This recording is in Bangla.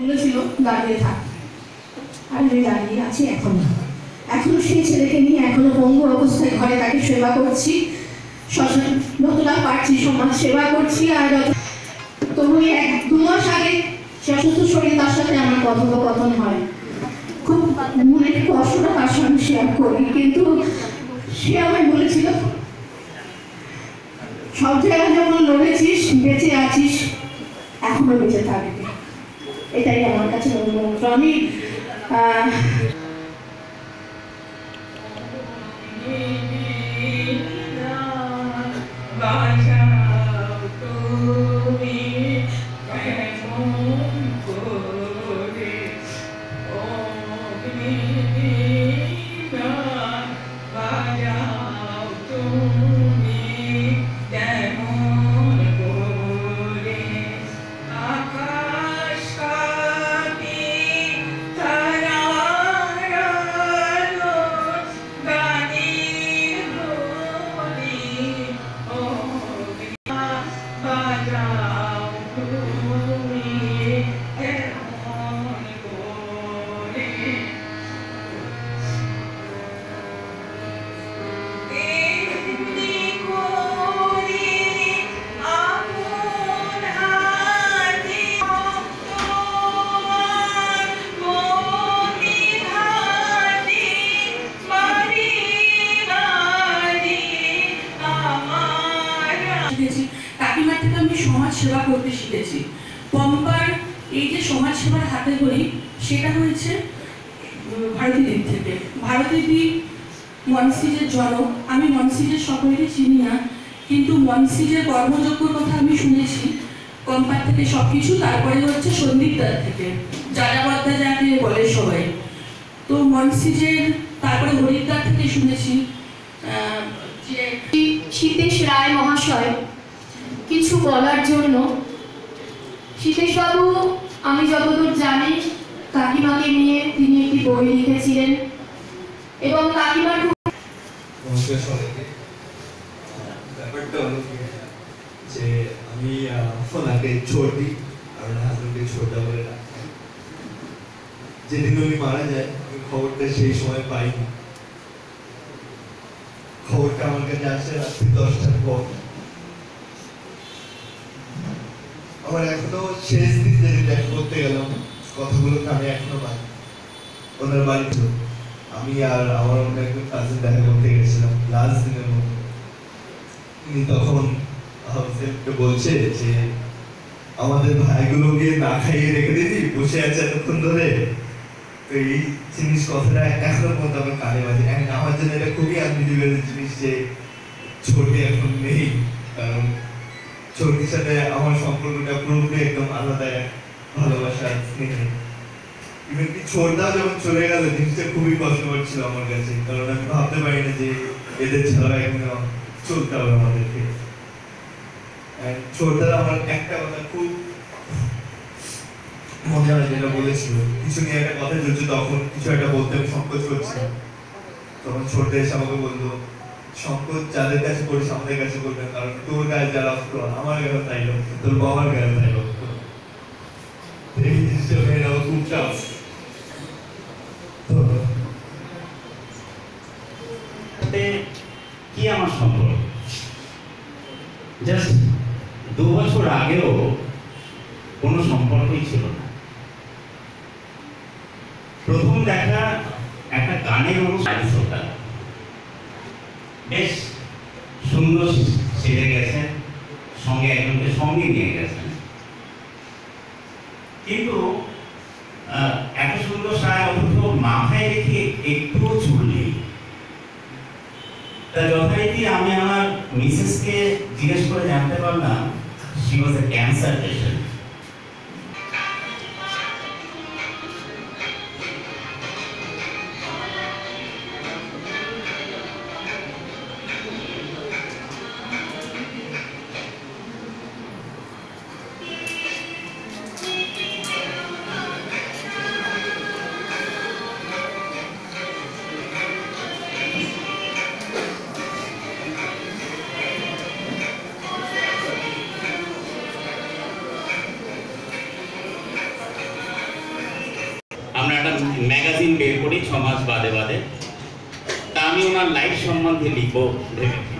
বলেছিল দাঁড়িয়ে থাক, আর আমি দাঁড়িয়ে আছি এখনো সেই ছেলেকে নিয়ে এখনো পঙ্গু অবস্থায় ঘরে তাকে সেবা করছি, যতটা পারছি সমাজ সেবা করছি। আর তবু 1-2 মাস আগে সশস্ত্র শরীর তার সাথে আমার কথোপকথন হয়, খুব মনের কষ্টটা তার সঙ্গে শেয়ার করি, কিন্তু সে আমায় বলেছিল সব জায়গায় যখন লড়েছিস, বেঁচে আছিস, এখনো বেঁচে থাকবি, এটাই আমার কাছে মূলমন্ত্র। আমি কাকিমার থেকে আমি সমাজ সেবা করতে শিখেছি। পম্পার এই যে সমাজ সেবার হাতে ধরি, সেটা হয়েছে ভারতী দিক থেকে। ভারতী দি মনসিজের জনক। আমি মনসিজের সকলকে চিনি না, কিন্তু মনসিজের কর্মযোগ্যর কথা আমি শুনেছি পম্পার থেকে সবকিছু। তারপরে হচ্ছে সন্দীপদার থেকে, যাযাবরদা যাকে বলে সবাই। তো মনসিজের, তারপরে হরিদ্বার থেকে শুনেছি যে সীতেশ রায় মহাশয় কিছু বলার জন্য। সীতেশবাবু, আমি যতদূর জানি কাকিমাকে নিয়ে তিনি একটি বই লিখেছিলেন এবং কাকিমার ব্যাপারটা হলো যে আমি ওনাকে ছোট দিই আর ওনার হাজবেন্ডকে ছোটদা বলে রাখি। যেদিন উনি মারা যায় আমি খবরটা সেই সময় পাইনি। খবরটা আমার কাছে আসে রাত্রি 10টার পর। আমার এখনো শেষ দিন যেদিন দেখা করতে গেলাম, কথাগুলোকে আমি এখনো পাই। ওনার বাড়িতে আমি আর আমার অন্য একজন কাজিন দেখা করতে গেছিলাম লাস্ট দিনের মধ্যে। উনি তখন বলছে যে আমাদের ভাইগুলোকে না খাইয়ে রেখে দিবি, বসে আছে এতক্ষণ ধরে। তো এই জিনিস কথাটা এখনো পর্যন্ত আমার কানে বাজে। আমার জন্য এটা খুবই আনবিলিভেবল জিনিস যে ছোটে এখন নেই, কারণ ছোটির সাথে আমার সম্পর্কটা পুরোপুরি একদম আলাদা, ভালোবাসা, স্নেহে। ইভেন কি ছোটদাও যখন চলে গেল, জিনিসটা খুবই কষ্টকর ছিল আমার কাছে, কারণ আমি ভাবতে পারি না যে এদের ছাড়া এখন চলতে হবে আমাদেরকে। ছোটদার আমার একটা কথা খুব মনে হয়, যেটা বলেছিল কিছু নিয়ে একটা কথা চলছে, তখন কিছু একটা বলতে আমি সংকোচ করছিলাম। তখন ছোটদা এসে আমাকে বললো, সংকোচ যাদের কাছে করিস আমাদের কাছে করবে, কারণ তোর গায়ে যা রক্ত আমার গায়ে তাই রক্ত, তোর বাবার গায়ে তাই রক্ত। এই জিনিসটা মেনে নেওয়া খুব চাপ। কি আমার সম্পর্ক, জাস্ট 2 বছর আগেও কোনো সম্পর্কই ছিল না। প্রথম দেখা একটা গানের অনুষ্ঠান, বেশ সুন্দর সেজে গেছেন, সঙ্গে একজনকে সঙ্গে নিয়ে গেছেন, কিন্তু এত সুন্দর সায় অথচ মাথায় রেখে একটুও চুল নেই। তা যথারীতি আমি আমার মিসেসকে জিজ্ঞেস করে জানতে পারলাম she was a cancer patient. একটা ম্যাগাজিন বের করি 6 মাস বাদে বাদে। তা আমি ওনার লাইফ সম্বন্ধে লিখবো ভেবেছি।